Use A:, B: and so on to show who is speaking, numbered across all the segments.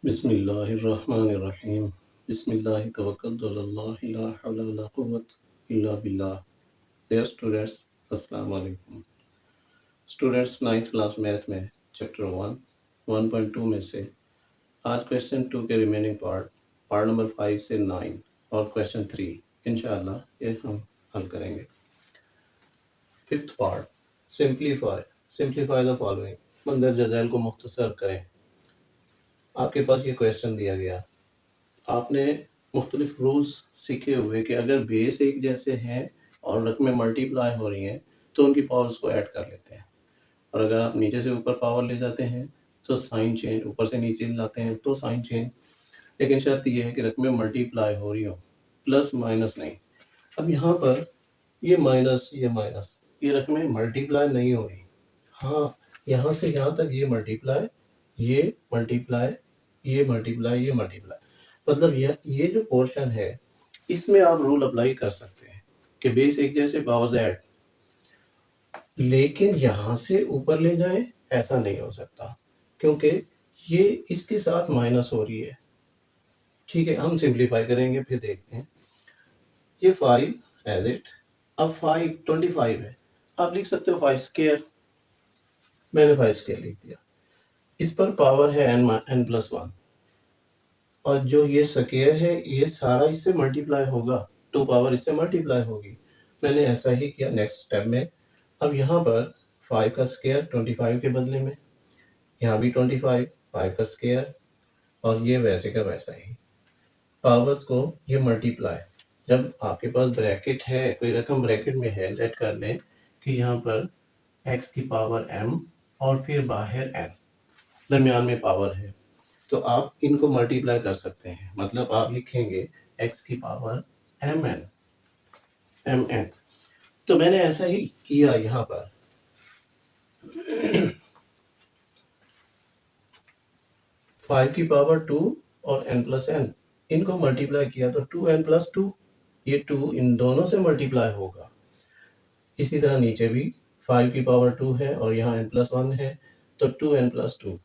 A: बिस्मिल्लाहिर्रहमानिर्रहीम। बिस्मिल्लाहि तवक्कलतु अलल्लाह ला हौला वला कुव्वता इल्ला बिल्लाह। डियर स्टूडेंट्स, अस्सलाम वालेकुम। स्टूडेंट्स, नाइन्थ क्लास मैथ में चैप्टर 1.2 में से आज क्वेश्चन 2 के रिमेनिंग पार्ट नंबर 5 से 9 और क्वेश्चन 3 इंशाअल्लाह ये हम हल करेंगे। Fifth part, simplify simplify the following. मंदर जज़ैल को मुख्तसर करें। आपके पास ये क्वेश्चन दिया गया, आपने मुख्तलिफ रूल्स सीखे हुए कि अगर बेस एक जैसे हैं और रकमें मल्टीप्लाई हो रही हैं तो उनकी पावर्स को ऐड कर लेते हैं, और अगर आप नीचे से ऊपर पावर ले जाते हैं तो साइन चेंज, ऊपर से नीचे लाते हैं तो साइन चेंज। लेकिन शर्त यह है कि रकमें मल्टीप्लाई हो रही हो, प्लस माइनस नहीं। अब यहाँ पर ये माइनस ये रकमें मल्टीप्लाई नहीं हो रही। हाँ, यहाँ से यहाँ तक ये मल्टीप्लाई, ये मल्टीप्लाई, ये मल्टीप्लाई, ये मल्टीप्लाई, मतलब ये जो पोर्शन है इसमें आप रूल अप्लाई कर सकते हैं कि बेस एक जैसे पावर्स ऐड, लेकिन यहाँ से ऊपर ले जाएं ऐसा नहीं हो सकता क्योंकि ये इसके साथ माइनस हो रही है। ठीक है, हम सिंप्लीफाई करेंगे फिर देखते हैं। ये 5 एज इट, अब 25 है, आप लिख सकते हो 5 स्क्वायर, मैंने 5 स्क्वायर लिख दिया। इस पर पावर है n+1, और जो ये स्क्वायर है ये सारा इससे मल्टीप्लाई होगा, 2 पावर इससे मल्टीप्लाई होगी। मैंने ऐसा ही किया नेक्स्ट स्टेप में। अब यहाँ पर 5 का स्क्वायर 25 के बदले में, यहाँ भी 25, 5 का स्क्वायर, और ये वैसे का वैसा ही पावर्स को ये मल्टीप्लाई। जब आपके पास ब्रैकेट है, कोई रकम ब्रैकेट में है, सेट कर लें कि यहाँ पर x की पावर m और फिर बाहर n, दरमियान में पावर है, तो आप इनको मल्टीप्लाई कर सकते हैं। मतलब आप लिखेंगे x की पावर mn। तो मैंने ऐसा ही किया यहाँ पर। 5 की पावर 2 और n+n, इनको मल्टीप्लाई किया तो 2n+2, ये 2 इन दोनों से मल्टीप्लाई होगा। इसी तरह नीचे भी 5 की पावर 2 है और यहाँ n+1 है तो 2n+2।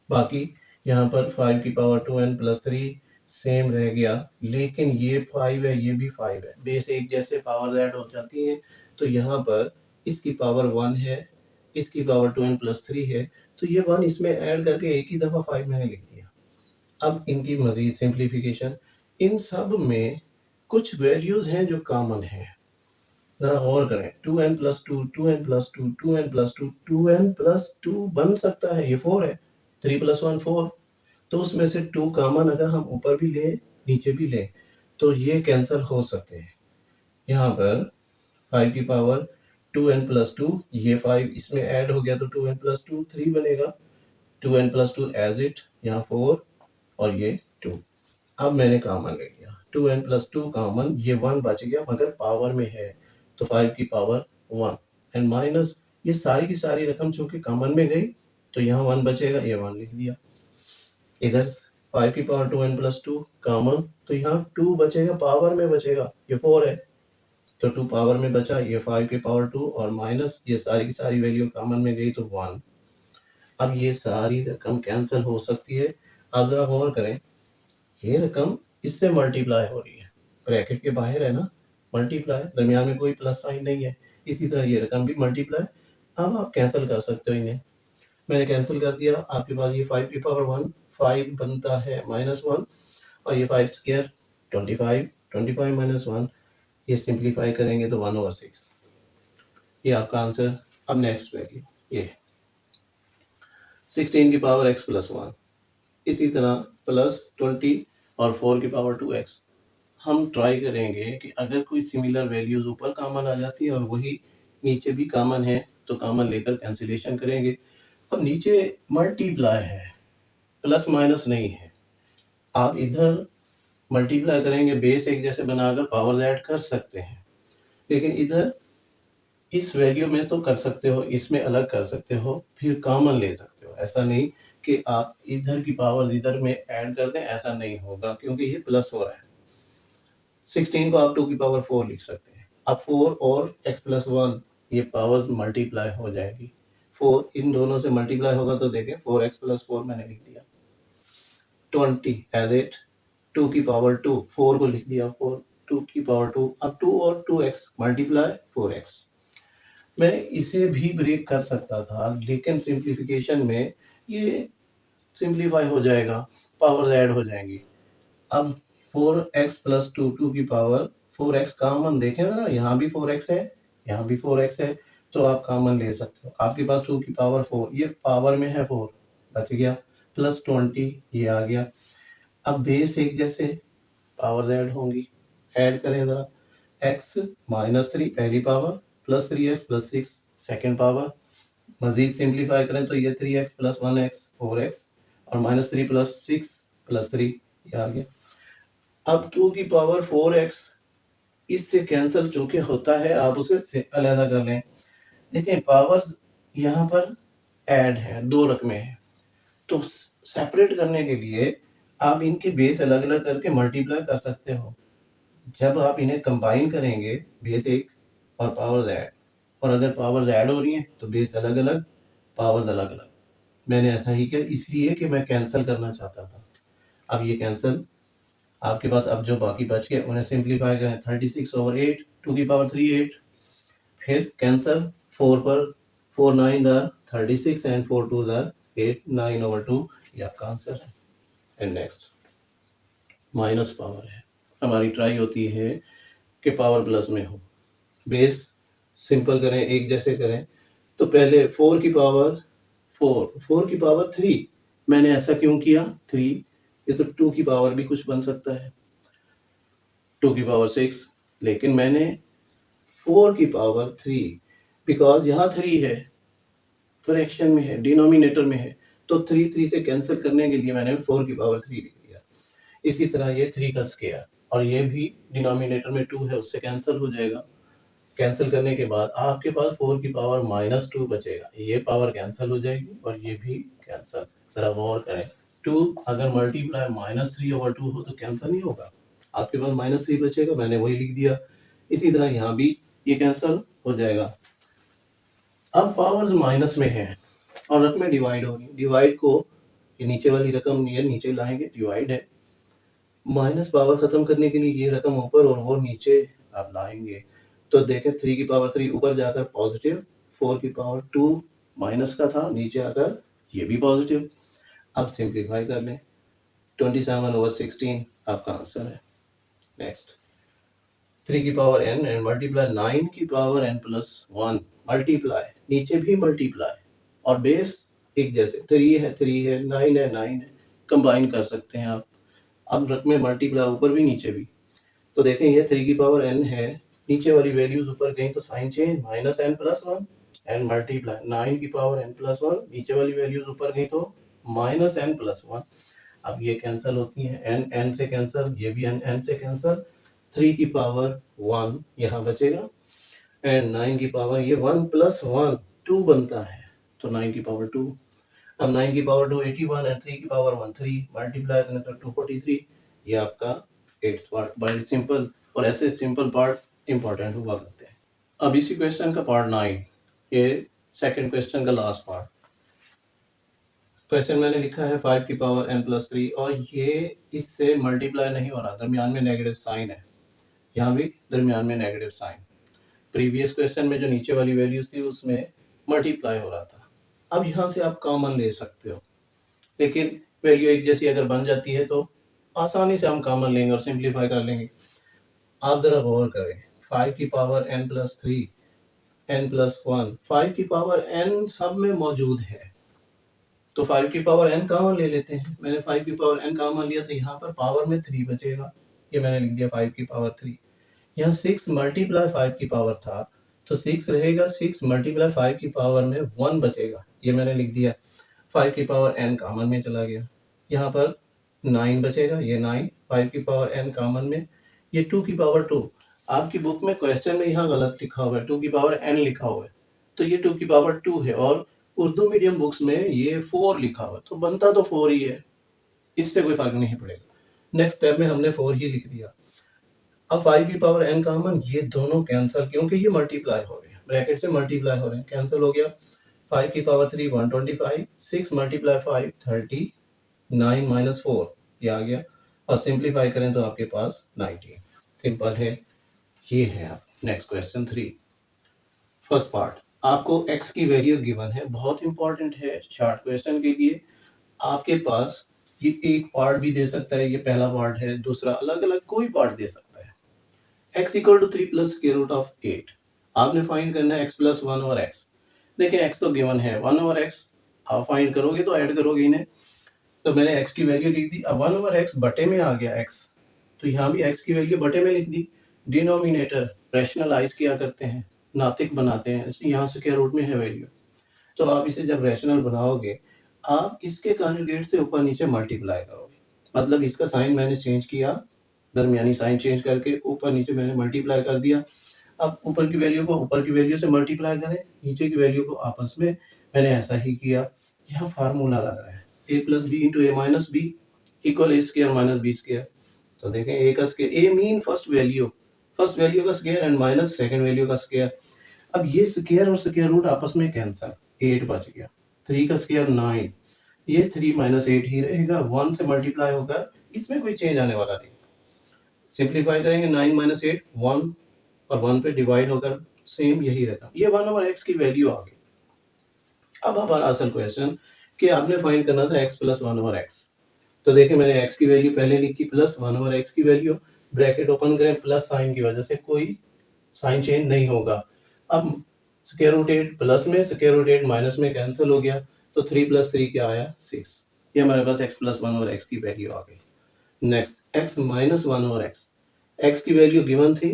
A: बाकी यहाँ पर 5 की पावर 2n+3 सेम रह गया, लेकिन ये 5 है, ये भी 5 है, बेस एक जैसे पावर ऐड हो जाती हैं। तो यहाँ पर इसकी पावर 1 है, इसकी पावर 2n+3 है, तो ये 1 इसमें ऐड करके एक ही दफ़ा 5 मैंने लिख दिया। अब इनकी मज़ीद सिंप्लीफिकेशन, इन सब में कुछ वैल्यूज़ हैं जो कॉमन हैं, ज़रा गौर करें। 2n+2, 2n+2, 2n+2, 2n+2 बन सकता है, ये 4 है, 3 + 1 4, तो उसमें से 2 कॉमन अगर हम ऊपर भी लें नीचे भी लें तो ये कैंसिल हो सकते हैं। यहाँ पर 5 की पावर 2n+2, ये 5 इसमें ऐड हो गया तो 2n+2 3 बनेगा, 2n+2 एज इट, यहाँ 4 और ये 2। अब मैंने कॉमन ले लिया, 2n+2 कॉमन, ये 1 बच गया मगर पावर में है, तो 5 की पावर 1 एंड माइनस ये सारी की सारी रकम चूंकि कॉमन में गई तो यहाँ 1 बचेगा, ये 1 लिख दिया। इधर 5 की पावर 2n+2 कॉमन, तो यहाँ 2 बचेगा, पावर में बचेगा, ये 4 है तो 2 पावर में बचा, ये 5 की पावर 2 और माइनस ये सारी की सारी वैल्यू कॉमन में गई तो 1। अब ये सारी रकम कैंसिल हो सकती है। आप जरा गौर करें, ये रकम इससे मल्टीप्लाई हो रही है, ब्रैकेट के बाहर है ना, मल्टीप्लाई, दरमियान में कोई प्लस साइन नहीं है। इसी तरह ये रकम भी मल्टीप्लाई। अब आप कैंसिल कर सकते हो इन्हें, मैंने कैंसिल कर दिया। आपके पास ये 5 की पावर 1, 5 बनता है -1, और ये 5 स्क्वायर 25, 25 - 1, ये सिंप्लीफाई करेंगे तो 1/6, ये आपका आंसर। अब नेक्स्ट वैल्यू ये 16 की पावर x+1, इसी तरह +20 और 4 की पावर 2x। हम ट्राई करेंगे कि अगर कोई सिमिलर वैल्यूज ऊपर कॉमन आ जाती है और वही नीचे भी कॉमन है तो कॉमन लेकर कैंसिलेशन करेंगे। अब नीचे मल्टीप्लाई है, प्लस माइनस नहीं है, आप इधर मल्टीप्लाई करेंगे, बेस एक जैसे बनाकर पावर ऐड कर सकते हैं, लेकिन इधर इस वैल्यू में तो कर सकते हो, इसमें अलग कर सकते हो, फिर कॉमन ले सकते हो। ऐसा नहीं कि आप इधर की पावर इधर में ऐड कर दें, ऐसा नहीं होगा क्योंकि ये प्लस हो रहा है। 16 को आप 2 की पावर 4 लिख सकते हैं। अब 4 और x+1 ये पावर मल्टीप्लाई हो जाएगी, 4 इन दोनों से मल्टीप्लाई होगा तो देखें 4x+4 मैंने लिख दिया। 20 एज इट 2 की पावर 2, 4 को लिख दिया 4, 2 की पावर 2, अब 2 और 2x मल्टीप्लाई 4x। मैं इसे भी ब्रेक कर सकता था, लेकिन सिंप्लीफिकेशन में ये सिंप्लीफाई हो जाएगा, पावर ऐड हो जाएंगी। अब 4x प्लस 2, 2 की पावर 4x कॉमन देखें ना, यहाँ भी 4x है, यहाँ भी 4x है, तो आप कॉमन ले सकते हो। आपके पास 2 की पावर 4, ये पावर में है 4, बच गया, प्लस 20 ये आ गया। अब बेस एक जैसे पावर ऐड होंगी, ऐड करें जरा, x माइनस 3 पहली power plus 3x plus 6 second power, मजीद सिंप्लीफाई करें तो ये 3x प्लस 1x 4x और माइनस 3 प्लस 6 प्लस 3 ये आ गया। अब 2 की पावर 4x इससे कैंसिल चूंकि होता है, आप उसे अलग कर लें। देखिए पावर्स यहाँ पर ऐड है, दो रकमें हैं, तो सेपरेट करने के लिए आप इनके बेस अलग अलग करके मल्टीप्लाई कर सकते हो। जब आप इन्हें कंबाइन करेंगे बेस एक और पावर्स ऐड, और अगर पावर्स ऐड हो रही हैं तो बेस अलग अलग, पावर्स अलग अलग। मैंने ऐसा ही किया इसलिए कि मैं कैंसिल करना चाहता था। अब ये कैंसिल आपके पास, अब जो बाकी बच गए उन्हें सिंप्लीफाई करें, 36 ओवर 8 2 की पावर 3 8, फिर कैंसिल 4 पर 4 9 दर 36 एंड 4 2 दर 8 9 ओवर 2, ये आपका आंसर है। एंड नेक्स्ट माइनस पावर है, हमारी ट्राई होती है कि पावर प्लस में हो। बेस सिंपल करें, एक जैसे करें, तो पहले 4 की पावर 4, 4 की पावर 3, मैंने ऐसा क्यों किया 3, ये तो 2 की पावर भी कुछ बन सकता है, 2 की पावर 6, लेकिन मैंने 4 की पावर 3, बिकॉज यहाँ 3 है, फ्रैक्शन में है, डिनोमिनेटर में है, तो 3 3 से कैंसिल करने के लिए मैंने 4 की पावर 3 लिख दिया। इसी तरह ये 3 का स्क्वायर, और ये भी डिनोमिनेटर में 2 है, उससे कैंसिल हो जाएगा। कैंसिल करने के बाद आपके पास 4 की पावर माइनस 2 बचेगा, ये पावर कैंसिल हो जाएगी और ये भी कैंसिल। जरा गौर करें, 2 अगर मल्टीप्लाई माइनस 3 ओवर 2 हो तो कैंसिल नहीं होगा, आपके पास माइनस 3 बचेगा, मैंने वही लिख दिया। इसी तरह यहाँ भी ये कैंसिल हो जाएगा। अब पावर माइनस में है और रकमें डिवाइड हो रही, डिवाइड को ये नीचे वाली रकम ये नीचे लाएंगे, डिवाइड है, माइनस पावर खत्म करने के लिए ये रकम ऊपर और वो नीचे आप लाएंगे, तो देखें 3 की पावर 3 ऊपर जाकर पॉजिटिव, 4 की पावर 2 माइनस का था, नीचे आकर ये भी पॉजिटिव। अब सिंप्लीफाई कर लें, 27 ओवर 16 आपका आंसर है। नेक्स्ट 3 की पावर n एंड मल्टीप्लाई 9 की पावर n प्लस 1, मल्टीप्लाई नीचे भी मल्टीप्लाई और बेस एक जैसे, 3 है 3 है, 9 है 9 है, कंबाइन कर सकते हैं आप। अब रकमें मल्टीप्लाई ऊपर भी नीचे भी, तो देखें ये 3 की पावर n है, नीचे वाली वैल्यूज ऊपर गई तो sign change, minus n plus 1 and multiply 9 की पावर n प्लस 1, नीचे वाली वैल्यूज ऊपर गई तो माइनस n प्लस 1। अब ये कैंसिल होती हैं, n से कैंसिल, ये भी n से कैंसिल, 3 की पावर 1 यहाँ बचेगा एंड 9 की पावर ये 1 प्लस 1 2 बनता है, तो 9 की पावर 2। अब 9 की पावर 2 81 एंड 3 की पावर 1 3, मल्टीप्लाई करें तो 243, ये आपका 8th पार्ट। बड़ी सिंपल, और ऐसे सिंपल पार्ट इंपॉर्टेंट हुआ करते हैं। अब इसी क्वेश्चन का पार्ट 9, ये सेकंड क्वेश्चन का लास्ट पार्ट। क्वेश्चन मैंने लिखा है 5 की पावर n प्लस 3, और ये इससे मल्टीप्लाई नहीं हो रहा, दरमियान में नेगेटिव साइन है, यहाँ भी दरमियान में नेगेटिव साइन। प्रीवियस क्वेश्चन में जो नीचे वाली वैल्यूज थी उसमें मल्टीप्लाई हो रहा था। अब यहाँ से आप कॉमन ले सकते हो, लेकिन वैल्यू एक जैसी अगर बन जाती है तो आसानी से हम कॉमन लेंगे और सिंप्लीफाई कर लेंगे। आप जरा गौर करें, 5 की power n plus 3 n plus 1, 5 की पावर n सब में मौजूद है, तो 5 की पावर n कॉमन ले लेते हैं। मैंने 5 की पावर n कॉमन लिया तो यहाँ पर पावर में 3 बचेगा, ये मैंने लिख दिया 5 की पावर 3। यहाँ 6 मल्टीप्लाई 5 की पावर था, तो 6 रहेगा, 6 मल्टीप्लाई 5 की पावर में 1 बचेगा, ये मैंने लिख दिया। 5 की पावर n कॉमन में चला गया, यहाँ पर 9 बचेगा, ये 9 5 की पावर n कॉमन में, ये 2 की पावर 2। आपकी बुक में क्वेश्चन में यहाँ गलत लिखा हुआ है, 2 की पावर n लिखा हुआ है, तो ये 2 की पावर 2 है, और उर्दू मीडियम बुक्स में ये 4 लिखा हुआ है, तो बनता तो 4 ही है, इससे कोई फर्क नहीं पड़ेगा। नेक्स्ट स्टेप में हमने 4 ही लिख दिया। अब 5 की पावर n कॉमन, ये दोनों कैंसिल, क्योंकि ये मल्टीप्लाई हो रहे हैं, ब्रैकेट से मल्टीप्लाई हो रहे हैं, कैंसिल हो गया। 5 की पावर 3 125, 6 मल्टीप्लाई 5 30, 9 माइनस 4 ये आ गया, और सिंप्लीफाई करें तो आपके पास 19। सिंपल है, ये है। आप नेक्स्ट क्वेश्चन 3, फर्स्ट पार्ट। आपको x की वैल्यू गिवन है, बहुत इंपॉर्टेंट है शॉर्ट क्वेश्चन के लिए। आपके पास ये एक पार्ट भी दे सकता है, ये पहला पार्ट है, दूसरा अलग अलग कोई पार्ट दे सकता है। x equal to 3 plus square root of 8। आपने फाइंड करना है x प्लस 1 ओवर x। देखिए x तो गिवन है, 1 ओवर x आप फाइंड करोगे तो ऐड करोगे इन्हें, तो मैंने x की वैल्यू लिख दी। अब 1 ओवर x बटे में आ गया x, तो यहाँ भी x की वैल्यू बटे में लिख दी। डिनोमिनेटर रैशनलाइज किया करते हैं, नातिक बनाते हैं, यहाँ स्क्वायर रूट में है वैल्यू, तो आप इसे जब रैशनल बनाओगे आप इसके कॉन्जुगेट से ऊपर नीचे मल्टीप्लाई करोगे। मतलब इसका साइन मैंने चेंज किया, दरमियानी साइन चेंज करके ऊपर नीचे मैंने मल्टीप्लाई कर दिया। अब ऊपर की वैल्यू को ऊपर की वैल्यू से मल्टीप्लाई करें, नीचे की वैल्यू को आपस में, मैंने ऐसा ही किया। यहाँ फार्मूला लगा है a plus b into a minus b equal a square minus b square. तो देखें ए का square, a mean first value का square and minus second value का स्क्वायर। अब ये स्क्वायर और स्क्वायर रूट आपस में कैंसल, 8 बच गया। 3 का स्क्वायर 9, ये 3 माइनस 8 ही रहेगा, 1 से मल्टीप्लाई होगा, इसमें कोई चेंज आने वाला नहीं। सिंप्लीफाई करेंगे 9 माइनस 8 1, और 1 पे डिवाइड होकर सेम यही रहता। ये 1 ओवर x की वैल्यू आ गई। अब हमारा असल क्वेश्चन कि आपने फाइंड करना था x प्लस 1 ओवर x। तो देखिए मैंने x की वैल्यू पहले लिखी प्लस 1 ओवर x की वैल्यू, ब्रैकेट ओपन करें, प्लस साइन की वजह से कोई साइन चेंज नहीं होगा। अब स्क्वायर रूट 8 प्लस में, स्क्वायर रूट 8 माइनस में कैंसिल हो गया, तो 3 प्लस 3 क्या आया 6। ये हमारे पास x प्लस 1 ओवर x की वैल्यू आ गई। Next x minus 1 over x, x की वैल्यू गिवन थी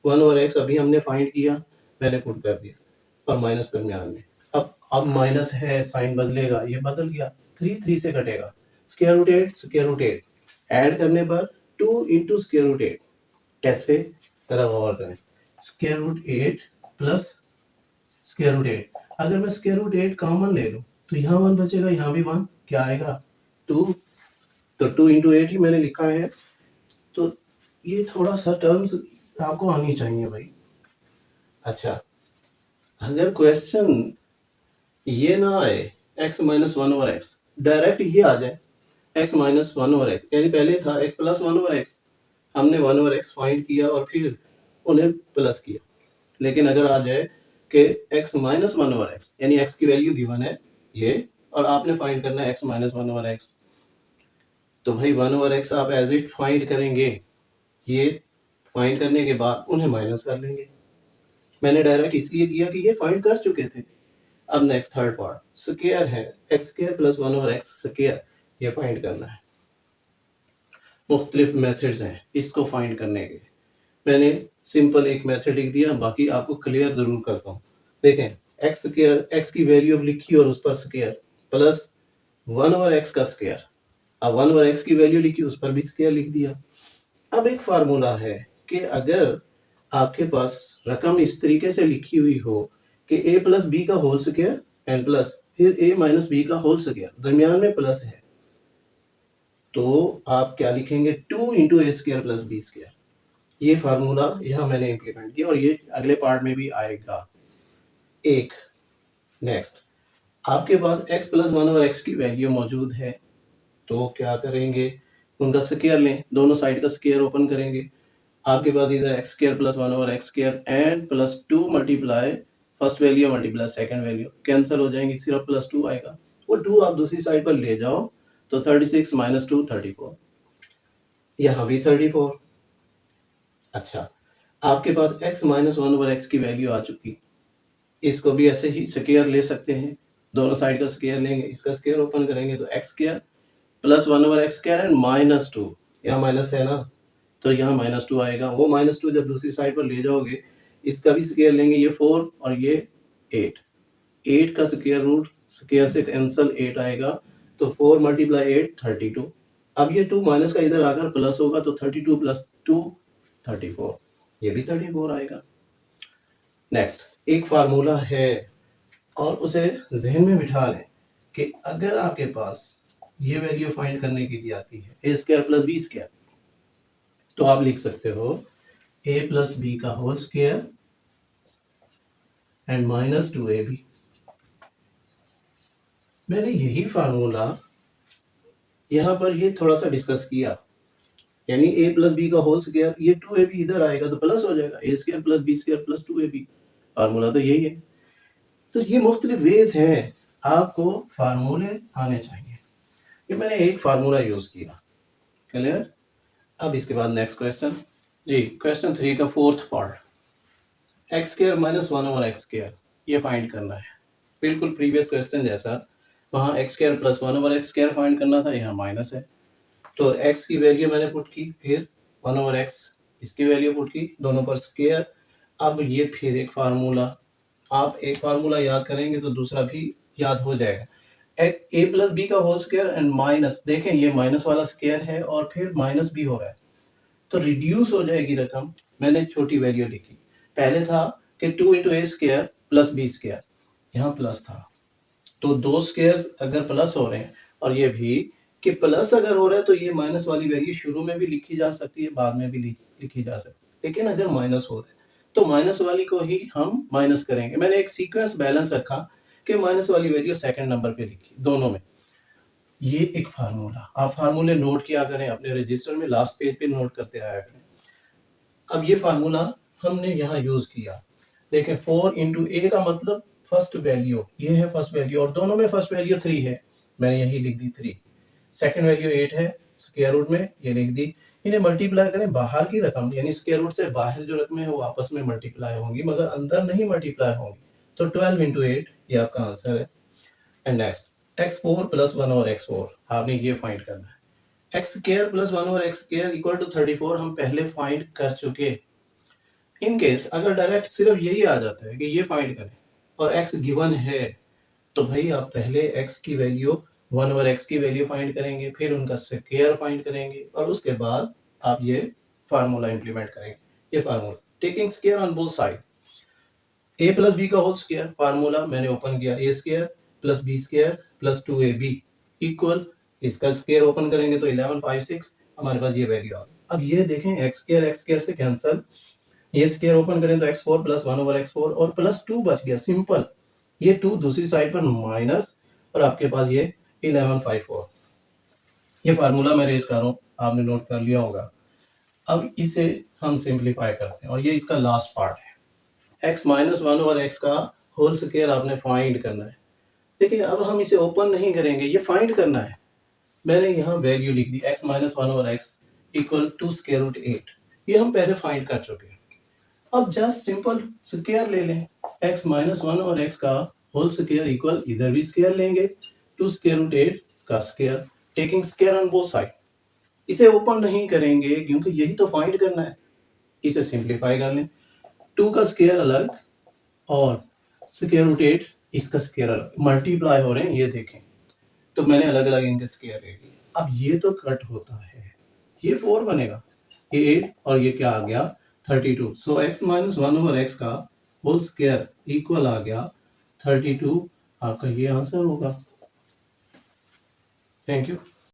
A: 1 ओवर x, अभी हमने फाइंड किया, मैंने पुट कर दिया, और माइनस दरमियान में। अब माइनस है, साइन बदलेगा, ये बदल गया, 3 3 से कटेगा, स्क्वायर रूट 8 ऐड करने पर 2 इंटू स्क्वायर रूट 8। कैसे, जरा गौर करें, square root 8 plus square root 8, अगर मैं स्क्वायर रूट 8 कॉमन ले लूं तो यहाँ 1 बचेगा, यहाँ भी 1, क्या आएगा 2, तो 2 इंटू 8 ही मैंने लिखा है। तो ये थोड़ा सा टर्म्स आपको आनी चाहिए भाई। अच्छा, अगर क्वेश्चन ये ना आए x minus 1 over x, direct ये आ जाए x माइनस 1 ओवर x, यानी पहले था x प्लस 1 ओवर x, हमने 1 ओवर x फाइंड किया और फिर उन्हें प्लस किया। लेकिन अगर आ जाए कि x माइनस 1 ओवर x, यानी x की वैल्यू गिवन है ये, और आपने फाइंड करना है x माइनस 1 ओवर x, तो भाई 1 ओवर x आप एज इट फाइंड करेंगे, ये फाइंड करने के बाद उन्हें माइनस कर लेंगे। मैंने डायरेक्ट इसलिए किया कि ये फाइंड कर चुके थे। अब नेक्स्ट थर्ड पार्ट, स्क्वायर है, x square plus 1 over x square, ये फाइंड करना है। मुख्तलिफ मेथड्स हैं इसको फाइंड करने के। मैंने सिंपल एक मेथड लिख दिया, बाकी आपको क्लियर जरूर करता हूँ। देखें, x स्क्वायर, x की वैल्यू अब लिखी और उस पर स्क्वायर, प्लस 1 ओवर x का स्क्वायर। अब 1 ओवर x की वैल्यू लिखी, उस पर भी स्क्वायर लिख दिया। अब एक फार्मूला है कि अगर आपके पास रकम इस तरीके से लिखी हुई हो कि a प्लस बी का होल स्क्वायर एंड प्लस फिर a माइनस बी का होल स्क्वायर, दरमियान में प्लस है, तो आप क्या लिखेंगे 2 इंटू ए स्क्वायर प्लस बी स्क्वायर। ये फार्मूला यहाँ मैंने इंप्लीमेंट किया और ये अगले पार्ट में भी आएगा। एक नेक्स्ट, आपके पास x प्लस 1 ओवर x की वैल्यू मौजूद है, तो क्या करेंगे, उनका स्क्वायर लें, दोनों साइड का स्क्वायर ओपन करेंगे। आपके पास इधर x square plus 1 over x square and plus 2 multiply first value multiply second value, cancel हो जाएंगी, सिर्फ प्लस 2 आएगा। वो 2 आप दूसरी साइड पर ले जाओ तो 36 माइनस 2 34, यहाँ भी 34। अच्छा, आपके पास x माइनस 1 ओवर x की वैल्यू आ चुकी, इसको भी ऐसे ही स्क्वायर ले सकते हैं, दोनों साइड का स्क्वायर लेंगे, इसका स्क्वायर ओपन करेंगे तो x square plus 1 over x square and minus 2, यहाँ माइनस है ना, तो यहाँ माइनस 2 आएगा। वो माइनस 2 जब दूसरी साइड पर ले जाओगे, इसका भी स्क्वायर लेंगे, ये 4 और ये 8, 8 का स्क्वायर रूट स्क्वायर से कैंसल 8 आएगा, तो 4 मल्टीप्लाई 8 32। अब ये 2 माइनस का इधर आकर प्लस होगा, तो 32 प्लस 2 34, ये भी 34 आएगा। नेक्स्ट, एक फार्मूला है और उसे जहन में बिठा लें कि अगर आपके पास ये वैल्यू फाइंड करने की दी आती है a square plus B square, तो आप लिख सकते हो a प्लस बी का whole square and minus 2ab। मैंने यही फार्मूला यहाँ पर ये थोड़ा सा डिस्कस किया, यानी a प्लस बी का होल स्क्वायर, ये 2ab इधर आएगा तो प्लस हो जाएगा, a square plus B square plus 2ab। Formula तो यही है। तो ये मुख्तलिफ वेज हैं, आपको फार्मूले आने चाहिए। ये मैंने एक फार्मूला यूज किया, क्लियर। अब इसके बाद नेक्स्ट क्वेश्चन जी, क्वेश्चन 3 का fourth part, x square minus 1 over x square, ये फाइंड करना है। बिल्कुल प्रीवियस क्वेश्चन जैसा, वहाँ x square plus 1 over x square find करना था, यहाँ माइनस है। तो x की वैल्यू मैंने पुट की, फिर 1 ओवर x इसकी वैल्यू पुट की, दोनों पर स्क्वायर। अब ये फिर एक फार्मूला, आप एक फार्मूला याद करेंगे तो दूसरा भी याद हो जाएगा। a प्लस बी का होल स्क्वायर एंड माइनस, देखें ये माइनस वाला स्क्वायर है और फिर माइनस भी हो रहा है, तो रिड्यूस हो जाएगी रकम। मैंने छोटी वैल्यू लिखी, पहले था कि 2 इंटू ए स्क्वायर प्लस बी स्क्वायर, यहाँ प्लस था, तो दो स्क्वायर्स अगर प्लस हो रहे हैं, और ये भी कि प्लस अगर हो रहा है तो ये माइनस वाली वैल्यू शुरू में भी लिखी जा सकती है, बाद में भी लिखी जा सकती है, लेकिन अगर माइनस हो रहा है तो माइनस वाली को ही हम माइनस करेंगे। मैंने एक सीक्वेंस बैलेंस रखा कि माइनस वाली वैल्यू सेकंड नंबर पे लिखी दोनों में। ये एक फार्मूला, आप फार्मूले नोट किया करें अपने रजिस्टर में, लास्ट पेज पे नोट करते आया करें। अब ये फार्मूला हमने यहाँ यूज किया, देखें 4 इंटू ए का मतलब फर्स्ट वैल्यू, ये है फर्स्ट वैल्यू, और दोनों में फर्स्ट वैल्यू 3 है, मैंने यही लिख दी 3। सेकंड वैल्यू 8 है, स्क्वायर रूट में ये लिख दी। इन्हें मल्टीप्लाई करें, बाहर की रकम यानी स्क्वायर रूट से बाहर जो रकमें है वो आपस में मल्टीप्लाई होंगी, मगर अंदर नहीं मल्टीप्लाई होंगी। तो 12 इंटू 8 ये आपका आंसर है। एंड नेक्स्ट x4 प्लस 1 और x4, आपने ये फाइंड करना है। x स्क्वायर प्लस 1 और x स्क्वायर इक्वल टू 34 हम पहले फाइंड कर चुके। इन केस अगर डायरेक्ट सिर्फ यही आ जाता है कि ये फाइंड करें और x गिवन है, तो भाई आप पहले x की वैल्यू 1 ओवर x की वैल्यू फाइंड करेंगे, फिर उनका स्क्वायर फाइंड करेंगे, और उसके बाद आप ये फार्मूला इंप्लीमेंट करेंगे। ये formula taking square on both side, a plus B का होल स्क्वायर, फार्मूला मैंने ओपन किया, a square plus B square plus 2ab equal, इसका स्क्वायर ओपन करेंगे तो 1156, हमारे पास ये वैल्यू आ गई। अब ये देखें x स्क्वायर से कैंसिल, ये स्क्वायर ओपन करें तो x4 प्लस 1 ओवर x4 और प्लस 2 बच गया, सिंपल। ये 2 दूसरी साइड पर माइनस, और आपके पास ये 1154। ये फार्मूला मैं रेज कर रहा हूँ, आपने नोट कर लिया होगा। अब इसे हम सिंप्लीफाई करते हैं, और ये इसका लास्ट पार्ट है। x माइनस 1 ओवर x का होल स्क्वायर आपने फाइंड करना है। देखिए अब हम इसे ओपन नहीं करेंगे, ये फाइंड करना है। मैंने यहाँ वैल्यू लिख दी, x minus 1 over x equal to square root 8, ये हम पहले फाइंड कर चुके हैं। अब जस्ट सिंपल स्क्वायर ले लें, x माइनस 1 और x का होल स्क्वायर इक्वल, इधर भी स्क्वायर लेंगे, 2 स्क्वायर रूट 8 का square, taking square on both side. इसे ओपन नहीं करेंगे क्योंकि यही तो फाइंड करना है। इसे सिंप्लीफाई कर लें, 2 का स्क्वायर अलग और स्क्वायर रूट 8 इसका स्क्वायर अलग, मल्टीप्लाई हो रहे हैं, ये देखें। तो मैंने अलग अलग इनके स्क्वायर ले लिए। अब ये तो कट होता है, ये 4 बनेगा, ये 8 और ये क्या आ गया 32। सो x माइनस 1 ओवर x का होल स्क्वायर इक्वल आ गया 32, आपका ये आंसर होगा। Thank you.